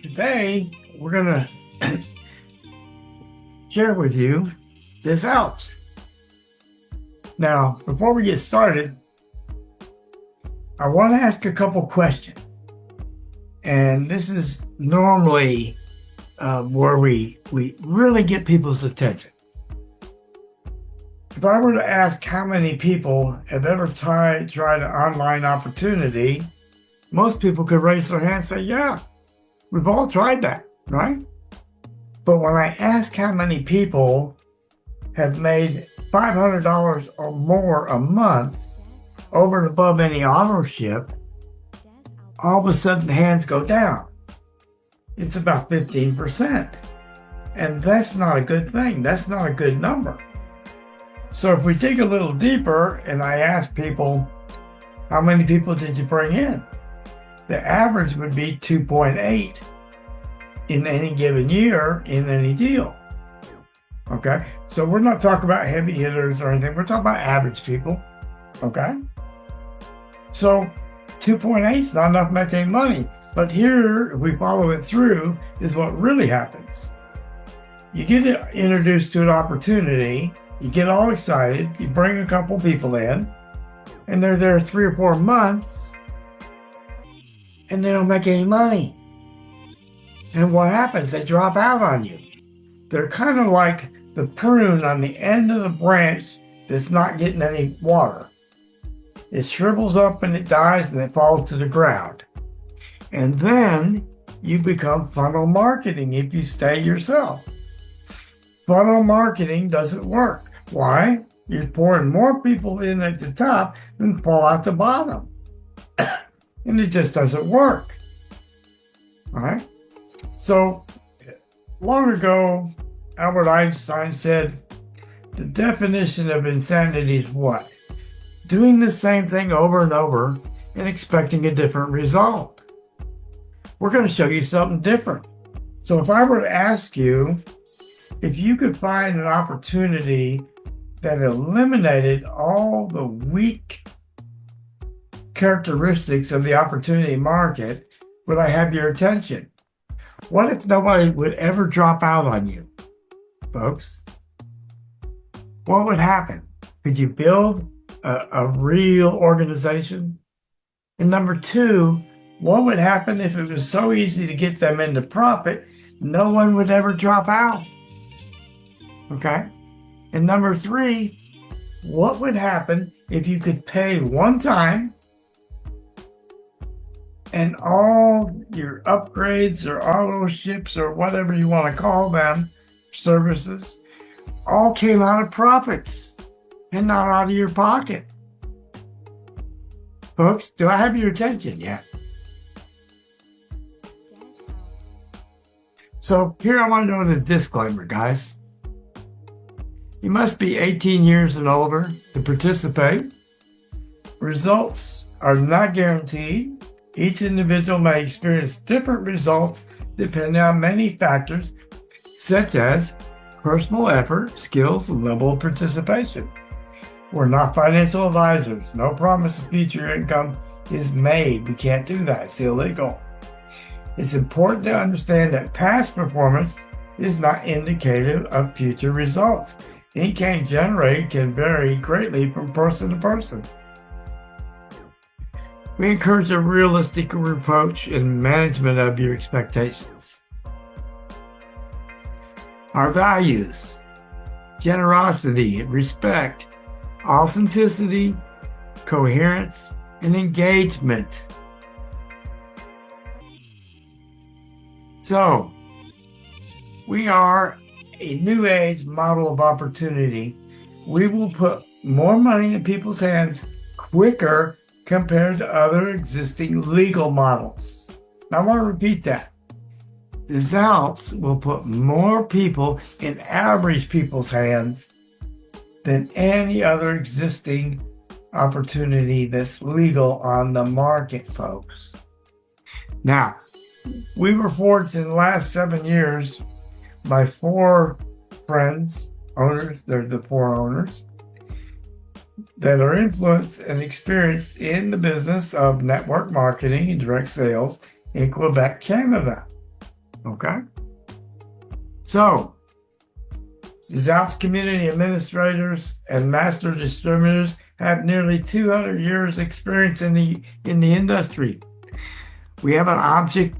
Today, we're going to share with you Des Alpes. Now, before we get started, I want to ask a couple questions. And this is normally where we really get people's attention. If I were to ask how many people have ever tried an online opportunity, most people could raise their hand and say, yeah, we've all tried that, right? But when I ask how many people have made $500 or more a month over and above any ownership, all of a sudden the hands go down. It's about 15%. And that's not a good thing. That's not a good number. So if we dig a little deeper and I ask people, how many people did you bring in? The average would be 2.8 in any given year in any deal. Okay? So we're not talking about heavy hitters or anything. We're talking about average people. Okay? So 2.8 is not enough to make any money. But here, if we follow it through, is what really happens. You get introduced to an opportunity, you get all excited, you bring a couple people in, and they're there 3 or 4 months, and they don't make any money. And what happens? They drop out on you. They're kind of like the prune on the end of the branch that's not getting any water. It shrivels up and it dies and it falls to the ground. And then you become funnel marketing if you stay yourself. Funnel marketing doesn't work. Why? You're pouring more people in at the top than fall out the bottom. And it just doesn't work. All right? So, long ago, Albert Einstein said, the definition of insanity is what? Doing the same thing over and over and expecting a different result. We're going to show you something different. So if I were to ask you, if you could find an opportunity that eliminated all the weak characteristics of the opportunity market, would I have your attention? What if nobody would ever drop out on you, folks? What would happen? Could you build a real organization? And number two, what would happen if it was so easy to get them into profit, no one would ever drop out? Okay? And number three, what would happen if you could pay one time and all your upgrades or auto ships or whatever you want to call them, services, all came out of profits and not out of your pocket? Folks, do I have your attention yet? So here I want to know the disclaimer, guys. You must be 18 years and older to participate. Results are not guaranteed. Each individual may experience different results depending on many factors, such as personal effort, skills, and level of participation. We're not financial advisors. No promise of future income is made. We can't do that. It's illegal. It's important to understand that past performance is not indicative of future results. Income generated can vary greatly from person to person. We encourage a realistic approach in management of your expectations. Our values: generosity, respect, authenticity, coherence, and engagement. So, we are a new age model of opportunity. We will put more money in people's hands quicker compared to other existing legal models. Now, I want to repeat that. Des Alpes will put more people in average people's hands than any other existing opportunity that's legal on the market, folks. Now, we were forged in the last 7 years by 4 friends, owners, they're the 4 owners, that are influenced and experienced in the business of network marketing and direct sales in Quebec, Canada. Okay? So, Des Alpes community administrators and master distributors have nearly 200 years experience in the industry. We have an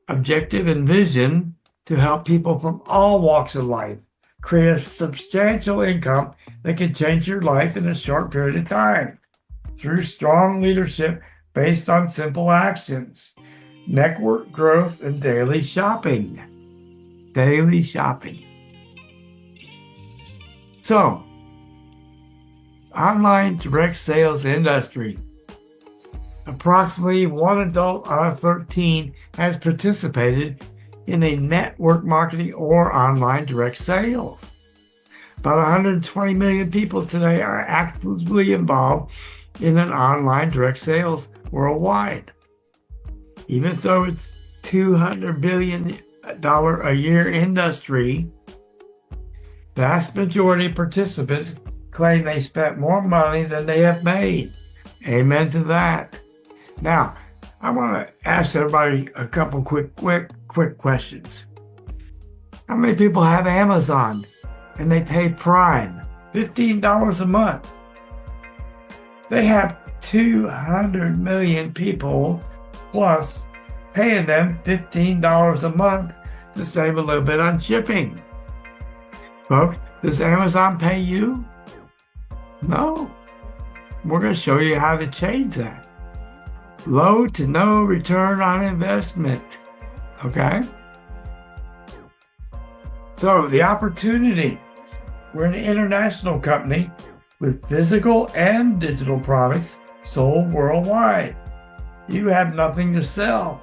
objective and vision to help people from all walks of life create a substantial income that can change your life in a short period of time through strong leadership based on simple actions, network growth, and daily shopping. Daily shopping. So, online direct sales industry. Approximately 1 adult out of 13 has participated in a network marketing or online direct sales. About 120 million people today are actively involved in an online direct sales worldwide. Even though it's $200 billion a year industry, vast majority of participants claim they spent more money than they have made. Amen to that. Now, I want to ask everybody a couple quick questions. How many people have Amazon and they pay Prime $15 a month? They have 200 million people plus paying them $15 a month to save a little bit on shipping. Folks, does Amazon pay you? No. We're going to show you how to change that. Low to no return on investment. Okay? So, the opportunity. We're an international company with physical and digital products sold worldwide. You have nothing to sell.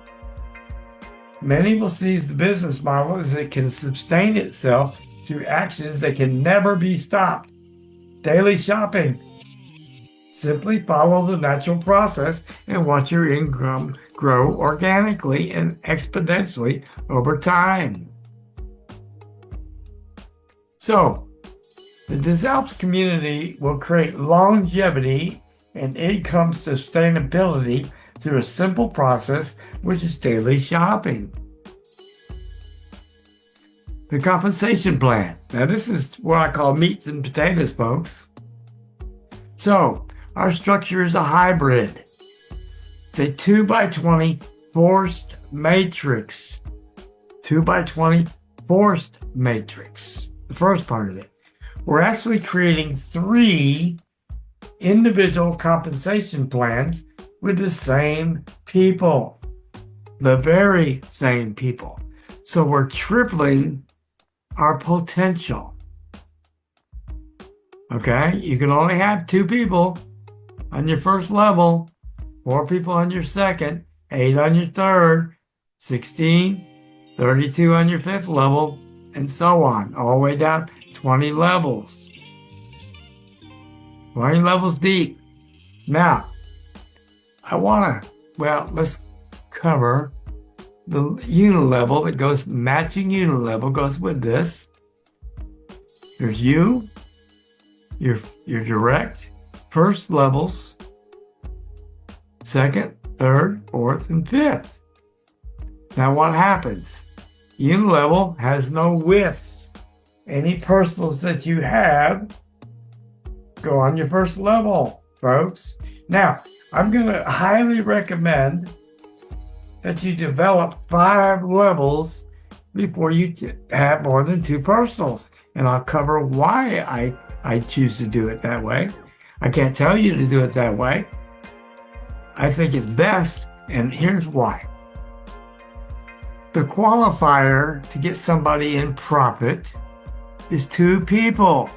Many will see the business model as it can sustain itself through actions that can never be stopped. Daily shopping. Simply follow the natural process and watch your income grow organically and exponentially over time. So, the Des Alpes community will create longevity and income sustainability through a simple process, which is daily shopping. The compensation plan. Now, this is what I call meats and potatoes, folks. So, our structure is a hybrid. It's a 2x20 forced matrix. 2x20 forced matrix. The first part of it. We're actually creating 3 individual compensation plans with the same people. The very same people. So we're tripling our potential. Okay? You can only have 2 people on your first level, 4 people on your second, 8 on your third, 16, 32 on your 5th level, and so on, all the way down 20 levels. 20 levels deep. Now, let's cover the unilevel that goes, matching unilevel goes with this. There's you, your direct, first levels, 2nd, 3rd, 4th, and 5th. Now what happens? Unilevel has no width. Any personals that you have go on your first level, folks. Now, I'm going to highly recommend that you develop 5 levels before you have more than 2 personals. And I'll cover why I choose to do it that way. I can't tell you to do it that way. I think it's best, and here's why. The qualifier to get somebody in profit is 2 people.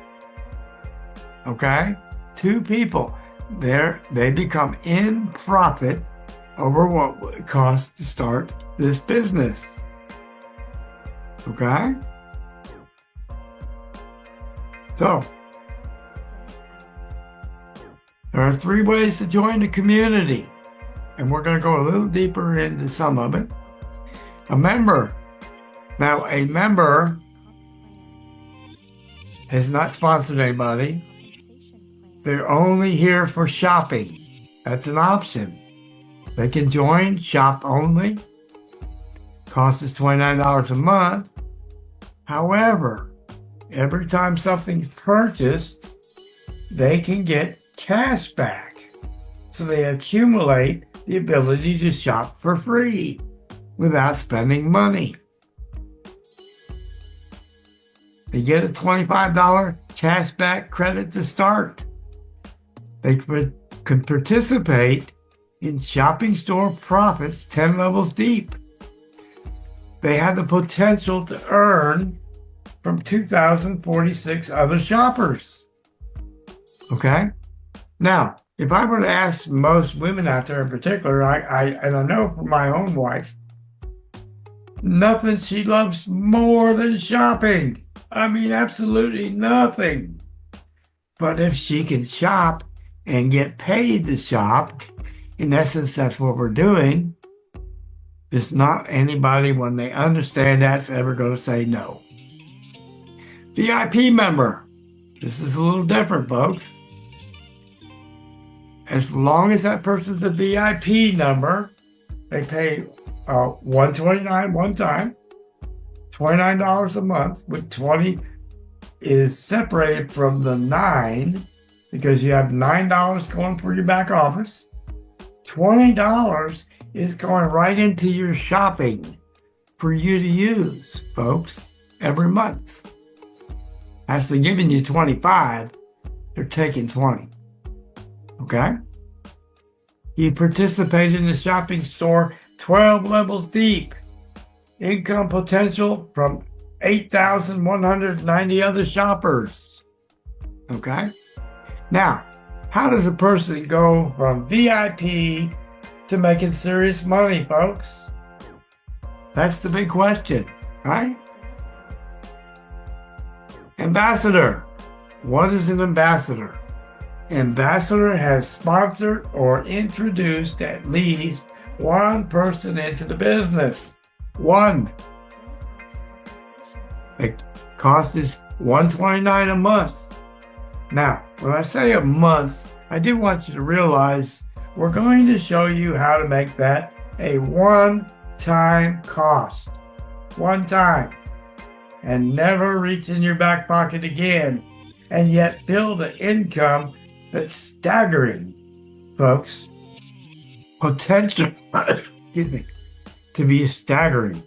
Okay? 2 people. They become in profit over what it costs to start this business. Okay? So, there are 3 ways to join the community, and we're going to go a little deeper into some of it. A member. Now, a member has not sponsored anybody. They're only here for shopping. That's an option. They can join, shop only. Cost is $29 a month. However, every time something's purchased, they can get cash back. So they accumulate the ability to shop for free without spending money. They get a $25 cash back credit to start. They can participate in shopping store profits 10 levels deep. They have the potential to earn from 2,046 other shoppers. Okay? Now, if I were to ask most women out there in particular, and I know from my own wife, nothing she loves more than shopping. I mean, absolutely nothing. But if she can shop and get paid to shop, in essence, that's what we're doing. There's not anybody, when they understand that's ever going to say no. VIP member. This is a little different, folks. As long as that person's a VIP number, they pay $129 one time, $29 a month, with 20 is separated from the 9 because you have $9 going for your back office. $20 is going right into your shopping for you to use, folks, every month. After giving you 25, they're taking 20. Okay? You participate in the shopping store 12 levels deep. Income potential from 8,190 other shoppers. Okay? Now, how does a person go from VIP to making serious money, folks? That's the big question, right? Ambassador. What is an ambassador? Ambassador has sponsored or introduced at least one person into the business. One. The cost is $129 a month. Now, when I say a month, I do want you to realize we're going to show you how to make that a one-time cost. One time. And never reach in your back pocket again. And yet build an income that's staggering, folks. Potential, excuse me, to be staggering.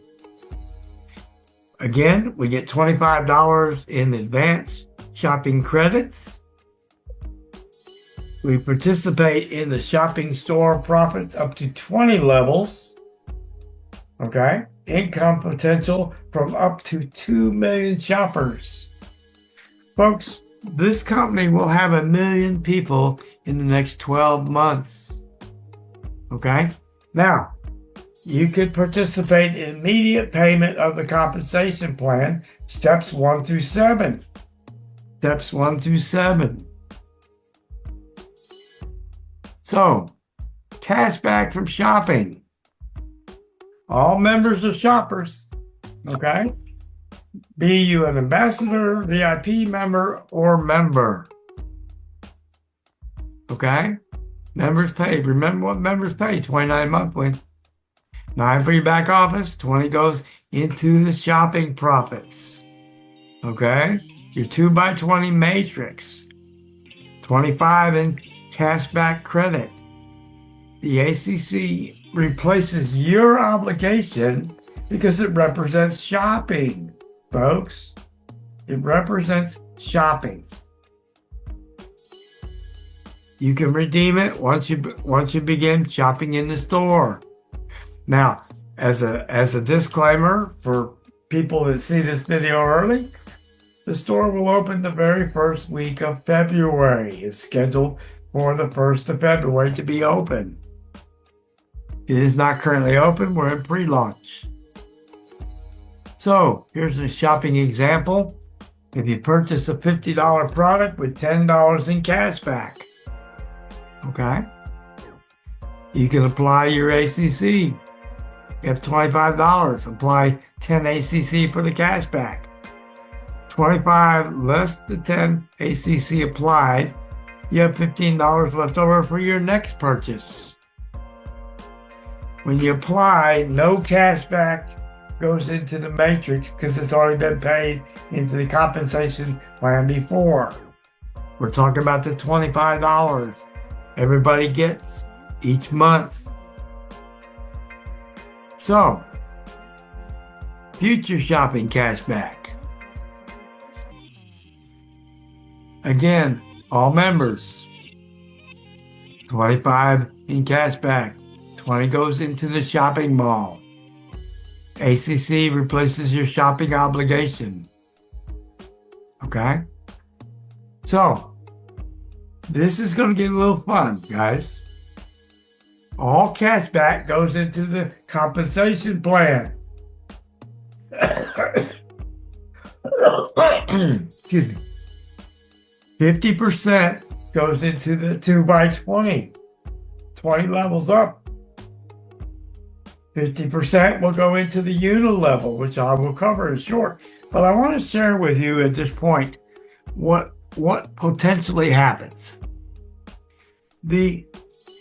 Again, we get $25 in advance shopping credits. We participate in the shopping store profits up to 20 levels. Okay? Income potential from up to 2 million shoppers. Folks, this company will have 1 million people in the next 12 months. Okay? Now, you could participate in immediate payment of the compensation plan, steps 1 through 7. Steps 1 through 7. So, cash back from shopping. All members are shoppers. Okay? Be you an ambassador, VIP member, or member. Okay? Members paid. Remember what members pay. $29 monthly. 9 for your back office. 20 goes into the shopping profits. Okay? Your 2x20 matrix. 25 in cashback credit. The ACC replaces your obligation because it represents shopping, folks. It represents shopping. You can redeem it once you begin shopping in the store. Now, as a disclaimer for people that see this video early, the store will open the very first week of February. It's scheduled for the 1st of February to be open. It is not currently open. We're in pre-launch. So, here's a shopping example. If you purchase a $50 product with $10 in cash back, okay? You can apply your ACC. You have $25. Apply 10 ACC for the cash back. 25 less the 10 ACC applied, you have $15 left over for your next purchase. When you apply, no cash back goes into the matrix because it's already been paid into the compensation plan before. We're talking about the $25 everybody gets each month. So, future shopping cashback. Again, all members, 25 in cashback, 20 goes into the shopping mall. ACC replaces your shopping obligation. Okay? So, this is going to get a little fun, guys. All cashback goes into the compensation plan. Excuse me. 50% goes into the 2x20. 20 levels up. 50% will go into the unilevel, which I will cover in short. But I want to share with you at this point what potentially happens.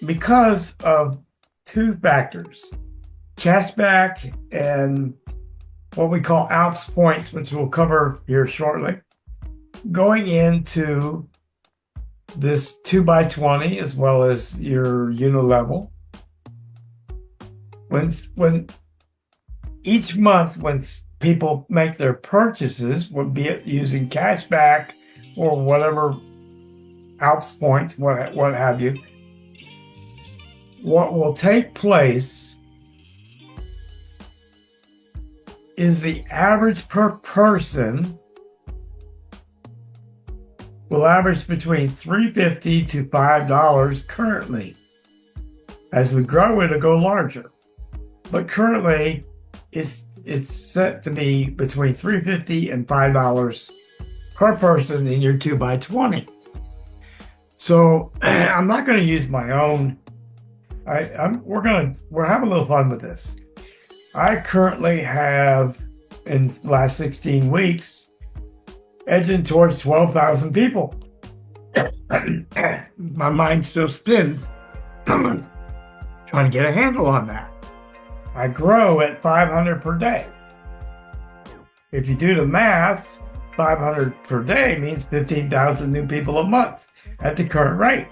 Because of two factors, cashback and what we call Alps points, which we'll cover here shortly, going into this 2x20 as well as your unilevel. When each month, when people make their purchases, be it using cashback or whatever Alps points, what have you, what will take place is the average per person will average between $3.50 to $5 currently. As we grow, it'll go larger. But currently, it's set to be between $3.50 and $5 per person in your 2x20. So I'm not going to use my own. We're having a little fun with this. I currently have, in the last 16 weeks, edging towards 12,000 people. My mind still spins, trying to get a handle on that. I grow at 500 per day. If you do the math, 500 per day means 15,000 new people a month at the current rate.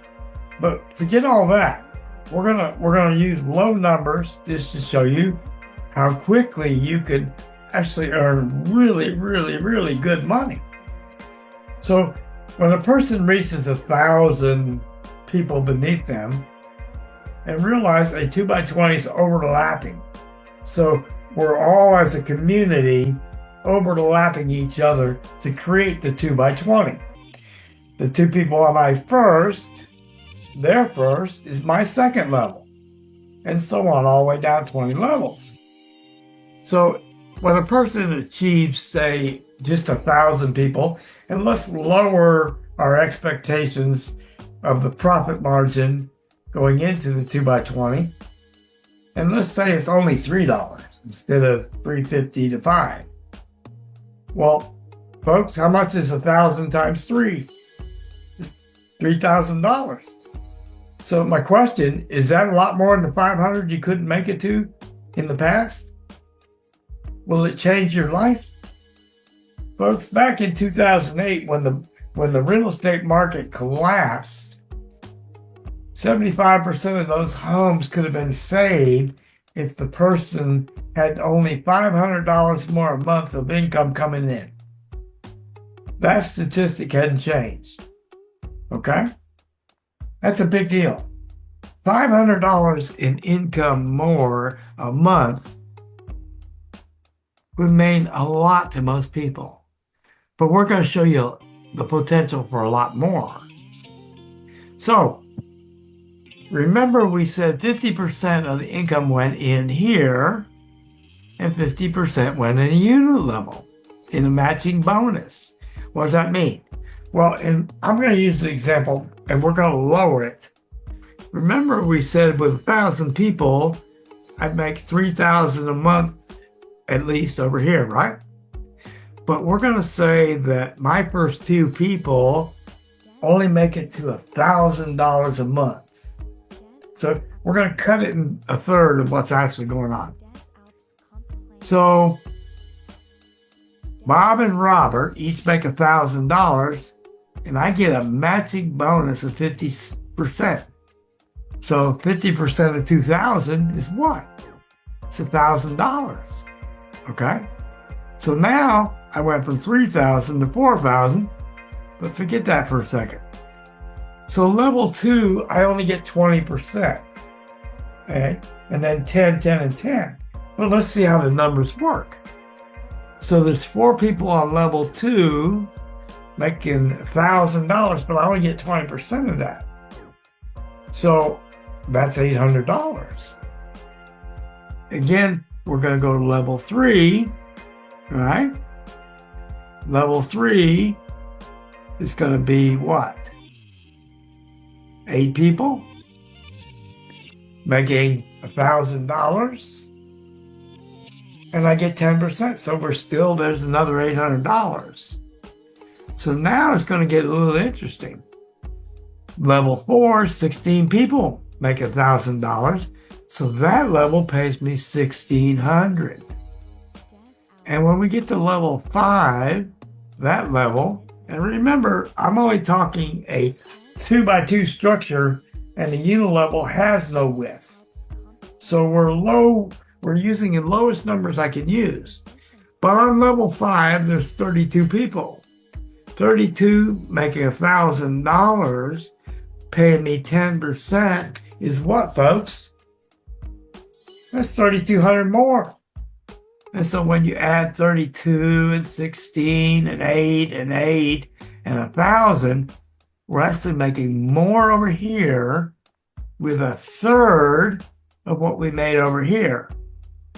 But forget all that. We're gonna use low numbers just to show you how quickly you could actually earn really, really, really good money. So when a person reaches 1,000 people beneath them and realize a 2x20 is overlapping. So we're all as a community overlapping each other to create the 2x20. The two people on my first, their first is my second level, and so on all the way down 20 levels. So when a person achieves, say, just 1,000 people, and let's lower our expectations of the profit margin going into the 2x20, and let's say it's only $3 instead of $3.50 to $5. Well, folks, how much is 1,000 times 3? Just $3,000. So my question, is that a lot more than the 500 you couldn't make it to in the past? Will it change your life? Folks, back in 2008, when the real estate market collapsed, 75% of those homes could have been saved if the person had only $500 more a month of income coming in. That statistic hadn't changed. Okay? That's a big deal. $500 in income more a month would mean a lot to most people. But we're going to show you the potential for a lot more. So, remember we said 50% of the income went in here and 50% went in a unilevel in a matching bonus. What does that mean? Well, I'm going to use the example and we're going to lower it. Remember we said with 1,000 people, I'd make $3,000 a month at least over here, right? But we're going to say that my first two people only make it to $1,000 a month. So we're going to cut it in a third of what's actually going on. So Bob and Robert each make $1,000, and I get a matching bonus of 50%. So 50% of 2,000 is what? It's $1,000. Okay? So now I went from 3,000 to 4,000, but forget that for a second. So level 2, I only get 20%. Okay? And then 10, 10, and 10. But let's see how the numbers work. So there's 4 people on level 2 making $1,000, but I only get 20% of that. So that's $800. Again, we're going to go to level 3, right? Level 3 is going to be what? 8 people making $1,000, and I get 10%. So there's another $800. So now it's going to get a little interesting. Level 4, 16 people make $1,000. So that level pays me $1,600. And when we get to level 5, that level, and remember, I'm only talking a 2x2 structure, and the unilevel has no width. So we're using the lowest numbers I can use. But on level 5, there's 32 people. 32 making $1,000, paying me 10% is what, folks? That's $3,200 more. And so when you add 32 and 16 and 8 and 8 and 1,000, we're actually making more over here with 1/3 of what we made over here.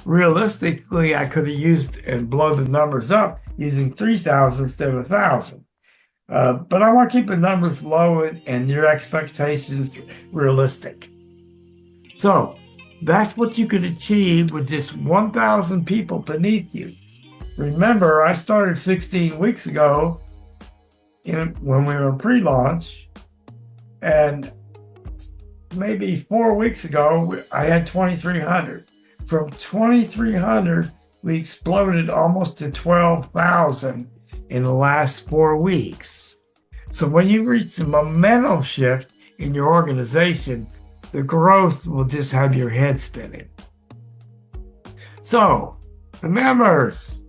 Realistically, I could have used and blown the numbers up using 3,000 instead of 1,000. But I want to keep the numbers low and your expectations realistic. So that's what you could achieve with just 1,000 people beneath you. Remember, I started 16 weeks ago when we were pre-launch, and maybe 4 weeks ago, I had 2,300. From 2,300, we exploded almost to 12,000 in the last 4 weeks. So when you reach the momentum shift in your organization, the growth will just have your head spinning. So, the members,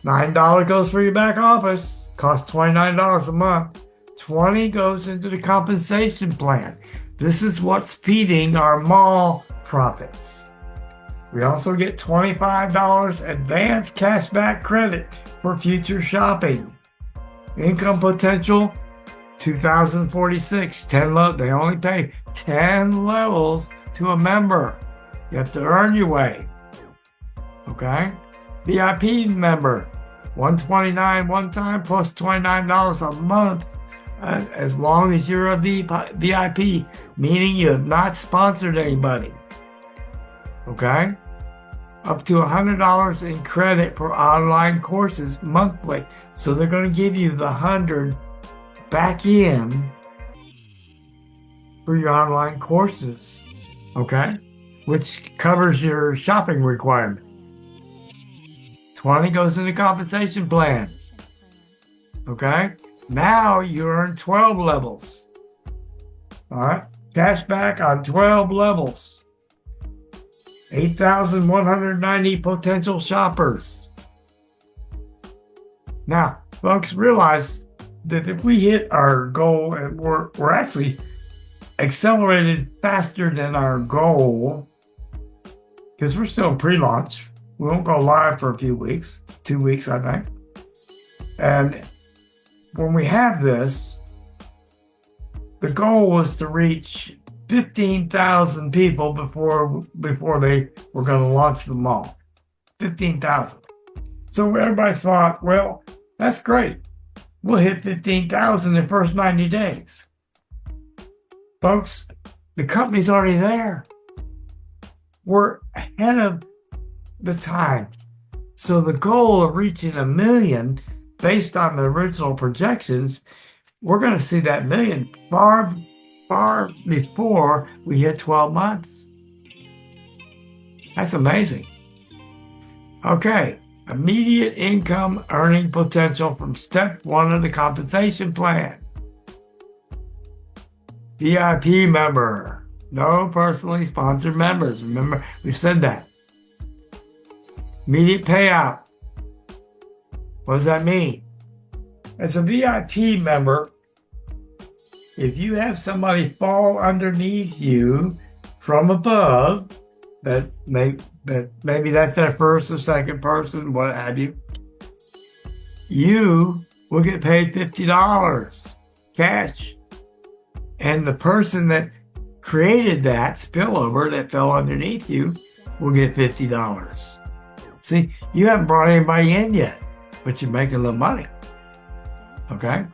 $9 goes for your back office, costs $29 a month. $20 goes into the compensation plan. This is what's feeding our mall profits. We also get $25 advance cashback credit for future shopping. Income potential, 2,046. They only pay 10 levels to a member. You have to earn your way. Okay? VIP member, $129 one time plus $29 a month, as long as you're a VIP, meaning you have not sponsored anybody. Okay? Up to $100 in credit for online courses monthly. So they're going to give you the 100 back in for your online courses. Okay? Which covers your shopping requirement. 20 goes in the compensation plan. Okay? Now you earn 12 levels. All right? Cash back on 12 levels. 8,190 potential shoppers. Now, folks, realize that if we hit our goal, and we're actually accelerated faster than our goal, because we're still pre-launch. We won't go live for a few weeks, 2 weeks, I think. And when we have this, the goal was to reach 15,000 people before they were going to launch the mall. 15,000. So everybody thought, well, that's great. We'll hit 15,000 in the first 90 days. Folks, the company's already there. We're ahead of the time. So the goal of reaching 1 million, based on the original projections, we're going to see that 1 million far before we hit 12 months. That's amazing. Okay, immediate income earning potential from step 1 of the compensation plan. VIP member, no personally sponsored members. Remember, we said that. Immediate payout. What does that mean? As a VIP member, if you have somebody fall underneath you from above, that maybe that's their first or second person, what have you, you will get paid $50 cash. And the person that created that spillover that fell underneath you will get $50. See, you haven't brought anybody in yet, but you're making a little money. Okay?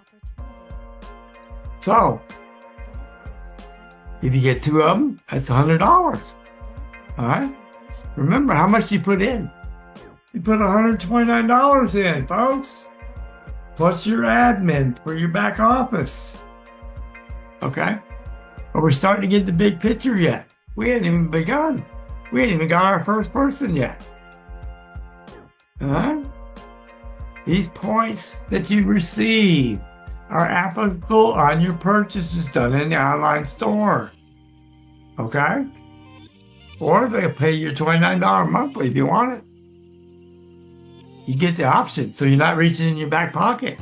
So, if you get 2 of them, that's $100. All right? Remember how much you put in. You put $129 in, folks. Plus your admin for your back office. Okay? But we're starting to get the big picture yet. We hadn't even begun. We ain't even got our first person yet. All right? These points that you receive are applicable on your purchases done in the online store. Okay? Or they'll pay you $29 monthly if you want it. You get the option, so you're not reaching in your back pocket.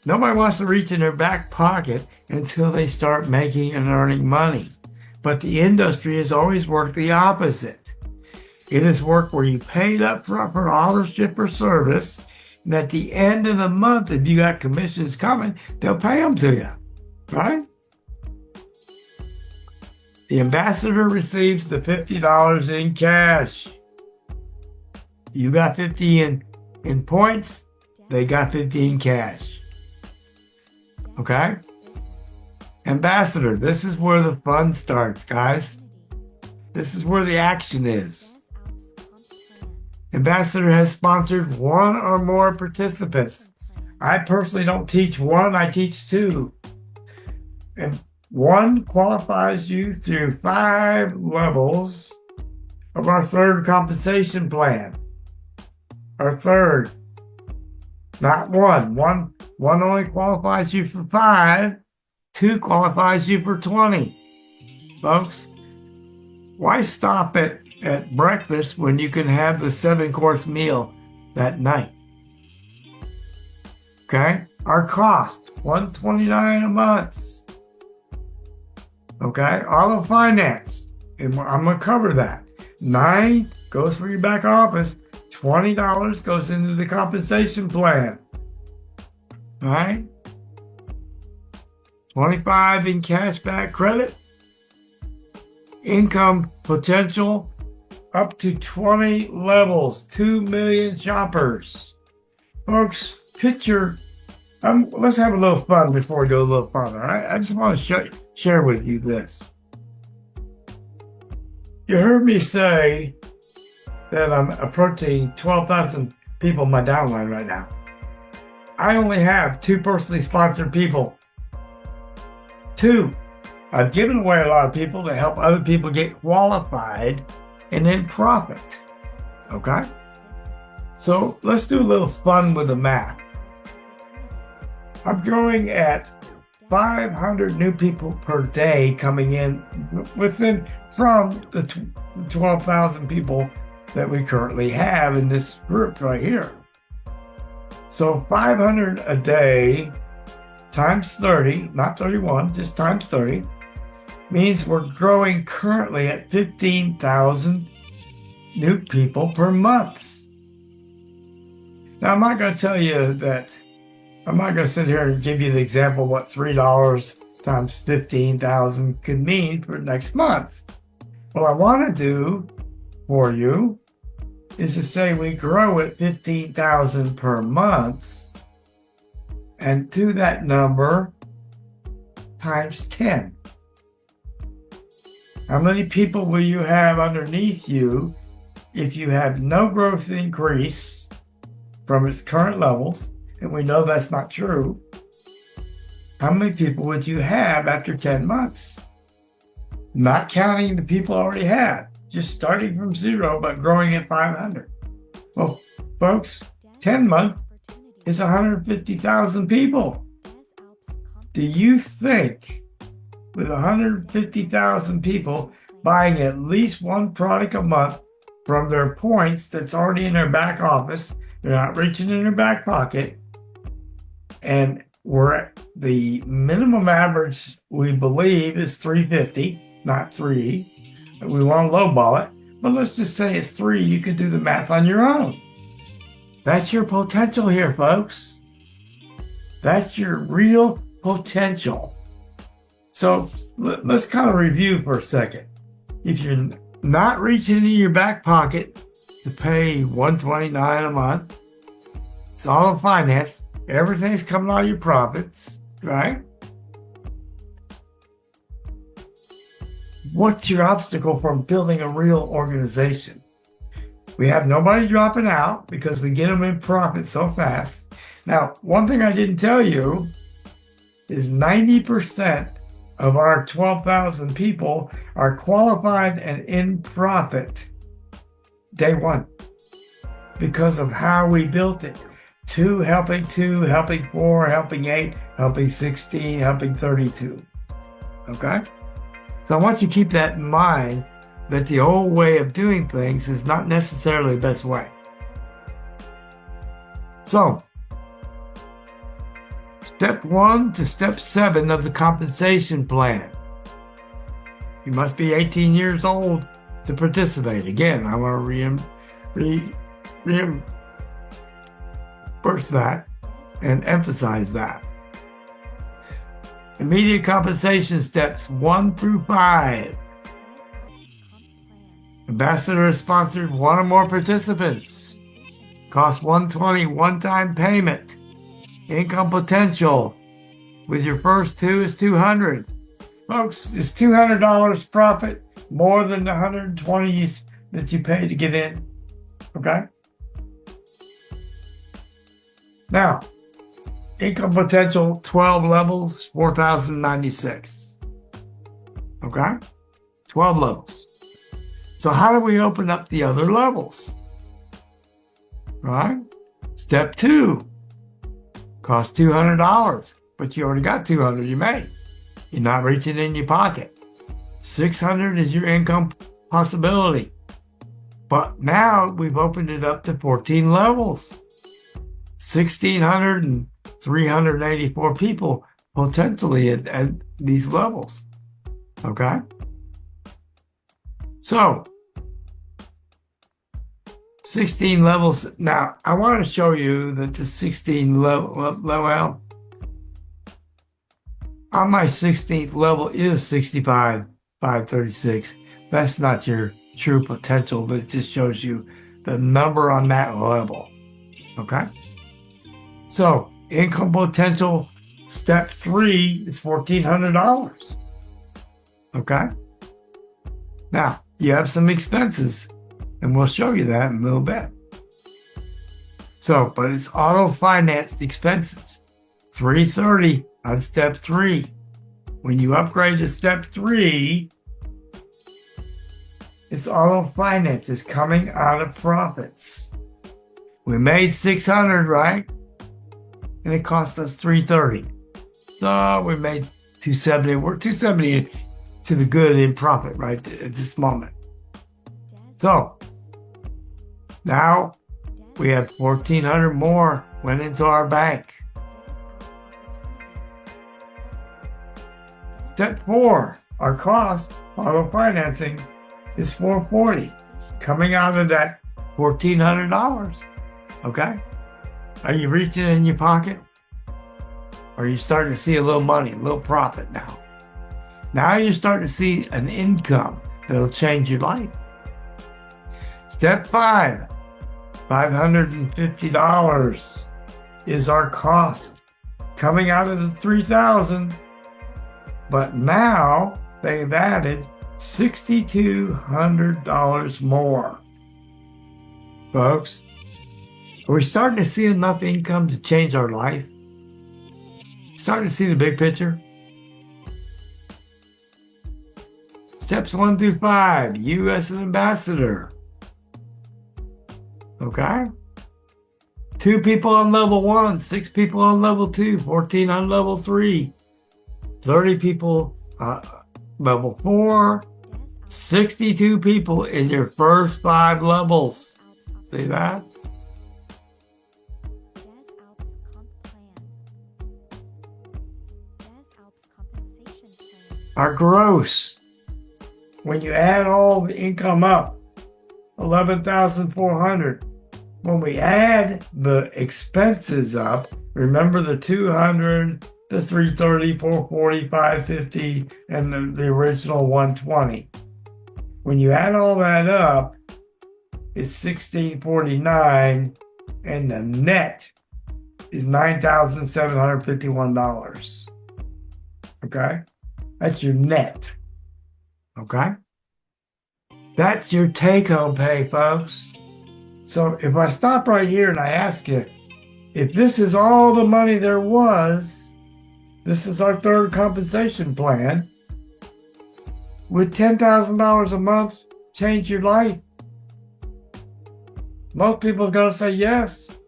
Nobody wants to reach in their back pocket until they start making and earning money. But the industry has always worked the opposite. It has worked where you paid up front for authorship or service, and at the end of the month, if you got commissions coming, they'll pay them to you, right? The ambassador receives the $50 in cash. You got 50 in points, they got 50 in cash. Okay? Ambassador, this is where the fun starts, guys. This is where the action is. Ambassador has sponsored 1 or more participants. I personally don't teach 1, I teach 2. And 1 qualifies you through 5 levels of our 3rd compensation plan. Our 3rd, not 1. One only qualifies you for 5. 2 qualifies you for 20. Folks, why stop at breakfast when you can have the 7-course meal that night? Okay? Our cost, $129 a month. Okay? Auto finance, and I'm going to cover that. $9 goes for your back office. $20 goes into the compensation plan. All right? $25 in cashback credit. Income potential up to 20 levels, 2 million shoppers. Folks, picture, let's have a little fun before we go a little further. All right? I just want to share with you this. You heard me say that I'm approaching 12,000 people in my downline right now. I only have 2 personally sponsored people. 2. I've given away a lot of people to help other people get qualified and then profit. Okay? So let's do a little fun with the math. I'm growing at 500 new people per day coming in from the 12,000 people that we currently have in this group right here. So 500 a day times 30, not 31, just times 30, means we're growing currently at 15,000 new people per month. Now, I'm not going to tell you that, I'm not going to sit here and give you the example of what $3 times 15,000 could mean for next month. What I want to do for you is to say we grow at 15,000 per month, and do that number times 10. How many people will you have underneath you if you have no growth increase from its current levels? And we know that's not true. How many people would you have after 10 months? Not counting the people already had, just starting from 0, but growing at 500. Well, folks, 10 month is 150,000 people. Do you think with 150,000 people buying at least one product a month from their points that's already in their back office, they're not reaching in their back pocket, and the minimum average we believe is 350, not 3. We want to lowball it, but let's just say it's 3. You can do the math on your own. That's your potential here, folks. That's your real potential. So let's kind of review for a second. If you're not reaching into your back pocket to pay $129 a month, it's all in finance. Everything's coming out of your profits, right? What's your obstacle from building a real organization? We have nobody dropping out because we get them in profit so fast. Now, one thing I didn't tell you is 90% of our 12,000 people are qualified and in profit day one because of how we built it. 2 helping 2, helping 4, helping 8, helping 16, helping 32. Okay? So I want you to keep that in mind, that the old way of doing things is not necessarily the best way. So, step 1 to step 7 of the compensation plan. You must be 18 years old to participate. Again, I want to reinforce that and emphasize that. Immediate compensation steps 1 through 5. Ambassador has sponsored 1 or more participants. Cost $120 one-time payment. Income potential with your first 2 is $200. Folks, is $200 profit more than the $120 that you pay to get in? Okay? Now, income potential 12 levels, 4,096. Okay? 12 levels. So how do we open up the other levels? Right? Step 2. Costs $200, but you already got $200 you made. You're not reaching in your pocket. $600 is your income possibility. But now we've opened it up to 14 levels. 1,600 and 384 people potentially at these levels. Okay? So, 16 levels. Now, I want to show you that the 16 level, on my 16th level is 65,536. That's not your true potential, but it just shows you the number on that level. Okay? So, income potential, step 3 is $1,400. Okay? Now, you have some expenses, and we'll show you that in a little bit. So, but it's auto-financed expenses. $330 on step 3. When you upgrade to step 3, it's auto-finance. It's coming out of profits. We made $600, right? And it cost us $330. So we made $270. We're $270 to the good in profit right at this moment. So now we have $1,400 more went into our bank. Step 4, our cost, auto financing, is $440, coming out of that $1,400. Okay? Are you reaching in your pocket? Or are you starting to see a little money, a little profit now? Now you're starting to see an income that'll change your life. Step 5, $550 is our cost coming out of the $3,000. But now they've added $6,200 more. Folks, are we starting to see enough income to change our life? Starting to see the big picture? Steps 1 through 5, U.S. ambassador. Okay? 2 people on level 1, 6 people on level 2, 14 on level 3, 30 people level 4, 62 people in your first 5 levels. See that? Our gross, when you add all the income up, 11,400. When we add the expenses up, remember the 200, the 330, 440, 550, and the original 120. When you add all that up, it's 1649, and the net is $9,751. Okay? That's your net. Okay? That's your take-home pay, folks. So if I stop right here and I ask you, if this is all the money there was, this is our third compensation plan, would $10,000 a month change your life? Most people are going to say yes.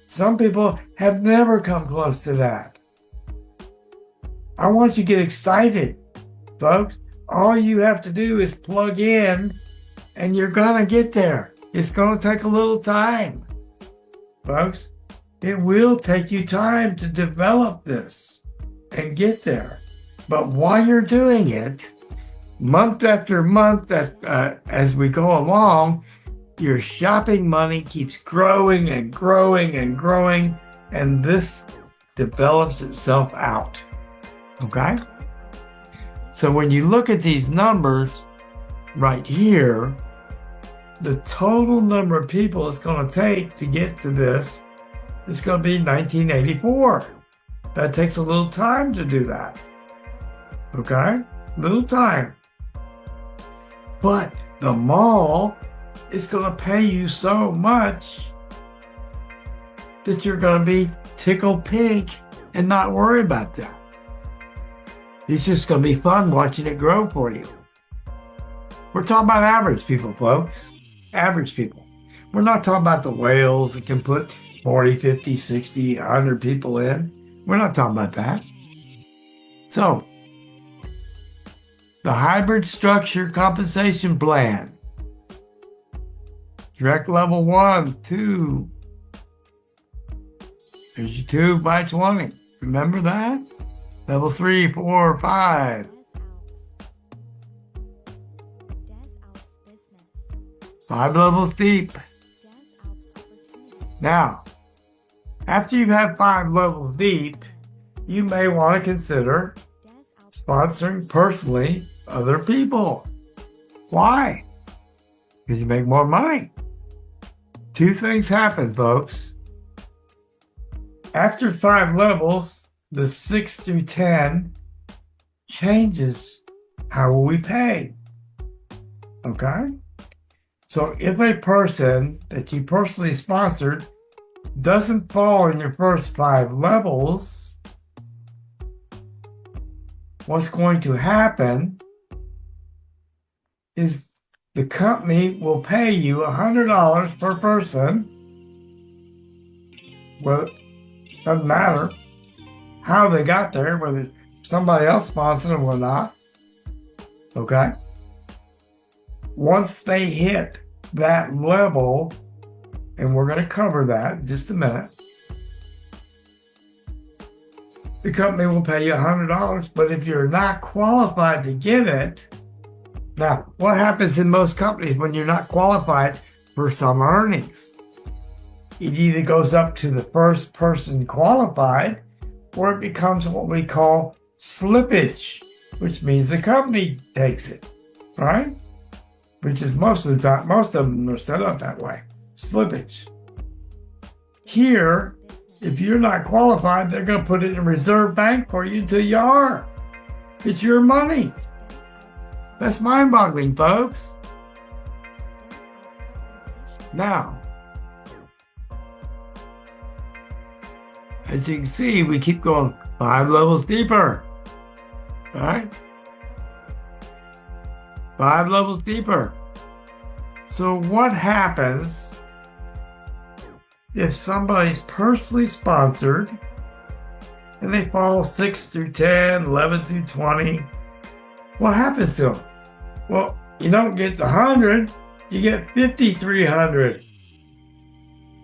Some people have never come close to that. I want you to get excited, folks. All you have to do is plug in and you're going to get there. It's going to take a little time, folks. It will take you time to develop this and get there. But while you're doing it, month after month, as we go along, your shopping money keeps growing and growing and growing, and this develops itself out. Okay? So when you look at these numbers right here, the total number of people it's going to take to get to this is going to be 1984. That takes a little time to do that. Okay? Little time. But the mall is going to pay you so much that you're going to be tickled pink and not worry about that. It's just going to be fun watching it grow for you. We're talking about average people, folks. Average people. We're not talking about the whales that can put 40, 50, 60, 100 people in. We're not talking about that. So, the hybrid structure compensation plan. Direct level 1, 2. There's your 2 by 20. Remember that? Level 3, 4, 5. 5 levels deep. Now, after you've had 5 levels deep, you may want to consider sponsoring personally other people. Why? Because you make more money. 2 things happen, folks. After 5 levels, the 6 through 10 changes how we pay. Okay? So if a person that you personally sponsored doesn't fall in your first 5 levels, what's going to happen is the company will pay you $100 per person. Well, it doesn't matter how they got there, whether somebody else sponsored them or not. Okay? Once they hit that level, and we're going to cover that in just a minute, the company will pay you $100, but if you're not qualified to get it, now, what happens in most companies when you're not qualified for some earnings? It either goes up to the first person qualified, or it becomes what we call slippage, which means the company takes it, right? Which is most of the time, most of them are set up that way. Slippage. Here, if you're not qualified, they're going to put it in a reserve bank for you until you are. It's your money. That's mind-boggling, folks. Now, as you can see, we keep going 5 levels deeper. All right? 5 levels deeper. So what happens if somebody's personally sponsored and they fall 6 through 10, 11 through 20, what happens to them? Well, you don't get the 100, you get 5,300.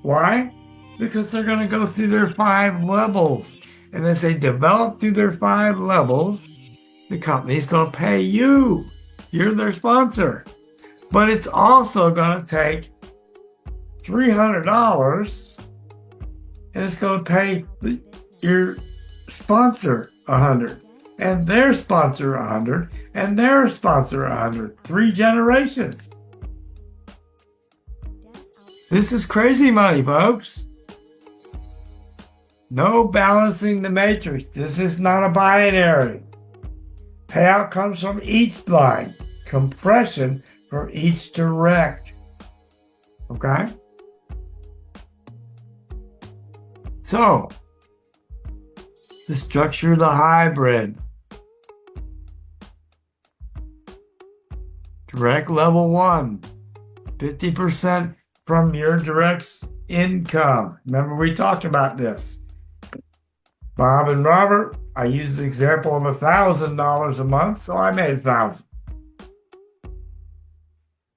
Why? Because they're going to go through their 5 levels. And as they develop through their 5 levels, the company's going to pay you. You're their sponsor. But it's also going to take $300 and it's going to pay your sponsor 100 and their sponsor 100 and their sponsor 100. 3 generations. This is crazy money, folks. No balancing the matrix. This is not a binary. Payout comes from each line. Compression from each direct. Okay? So, the structure of the hybrid. Direct level 1. 50% from your direct income. Remember we talked about this. Bob and Robert, I used the example of $1,000 a month, so I made $1,000.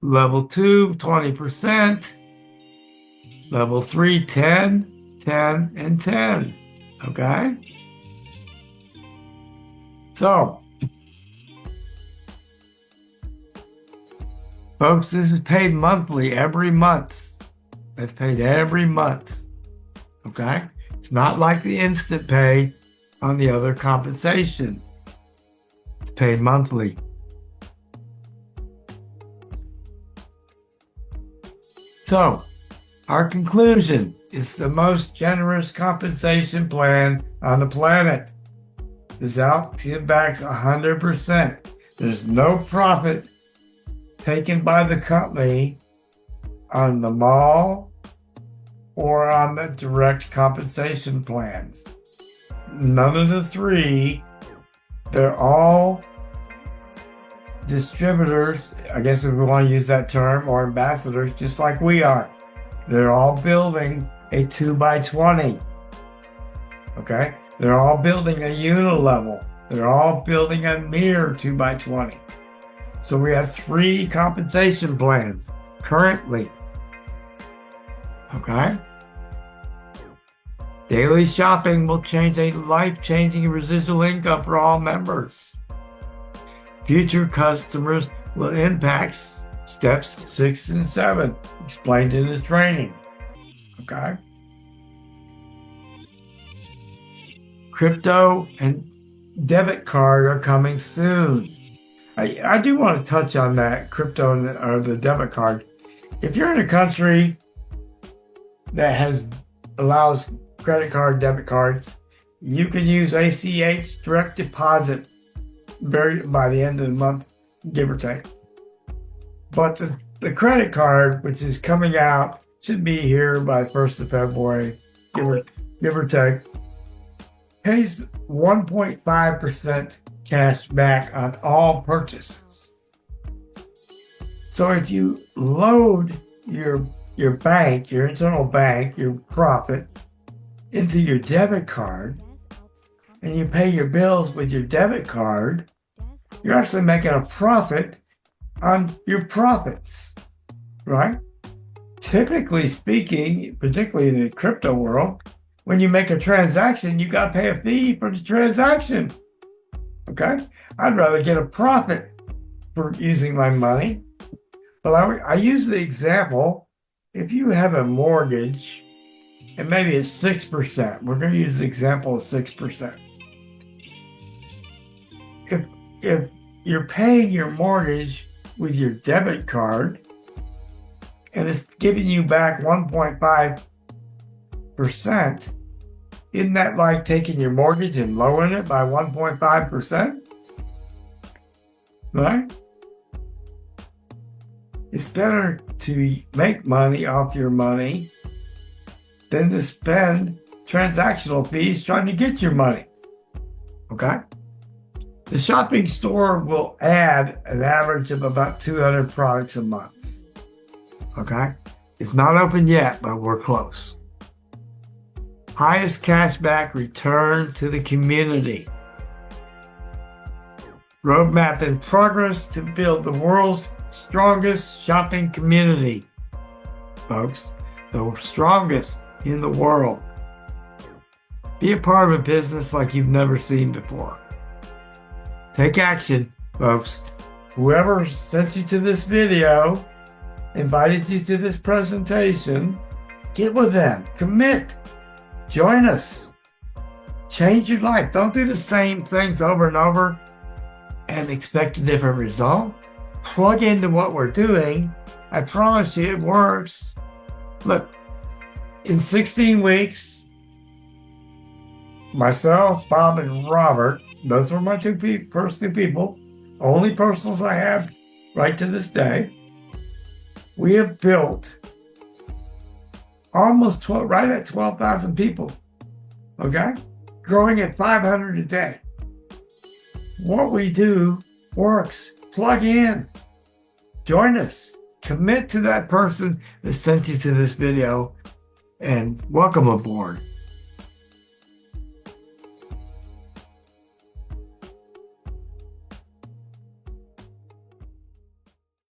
Level 2, 20%. Level 3, 10, 10, and 10. Okay? So, folks, this is paid monthly every month. It's paid every month. Okay? It's not like the instant pay on the other compensation. It's paid monthly. So, our conclusion is the most generous compensation plan on the planet. Des Alpes give back 100%. There's no profit taken by the company on the mall or on the direct compensation plans. None of the 3, they're all distributors, I guess if we want to use that term, or ambassadors, just like we are. They're all building a 2x20. Okay? They're all building a unilevel. They're all building a mirror 2x20. So we have 3 compensation plans currently. Okay? Daily shopping will change a life-changing residual income for all members. Future customers will impact steps 6 and 7, explained in the training. Okay? Crypto and debit card are coming soon. I do want to touch on that, crypto or the debit card. If you're in a country that allows credit card, debit cards, you can use ACH direct deposit by the end of the month, give or take. But the credit card, which is coming out, should be here by 1st of February, give or take, pays 1.5% cash back on all purchases. So if you load your bank, your internal bank, your profit, into your debit card, and you pay your bills with your debit card, you're actually making a profit on your profits, right? Typically speaking, particularly in the crypto world, when you make a transaction, you got to pay a fee for the transaction. Okay? I'd rather get a profit for using my money. But I use the example, if you have a mortgage, and maybe it's 6%, we're going to use the example of 6%. If you're paying your mortgage with your debit card, and it's giving you back 1.5%, isn't that like taking your mortgage and lowering it by 1.5%? Right? It's better to make money off your money than to spend transactional fees trying to get your money. Okay? The shopping store will add an average of about 200 products a month. Okay? It's not open yet, but we're close. highest cashback return to the community. Roadmap in progress to build the world's strongest shopping community. Folks, the strongest in the world. Be a part of a business like you've never seen before. Take action, folks. Whoever sent you to this video, invited you to this presentation, get with them, commit, join us, change your life. Don't do the same things over and over and expect a different result. Plug into what we're doing. I promise you it works. Look, in 16 weeks, myself, Bob, and Robert, those were my first two people, only personals I have right to this day. We have built almost right at 12,000 people, okay? Growing at 500 a day. What we do works. Plug in. Join us. Commit to that person that sent you to this video and welcome aboard.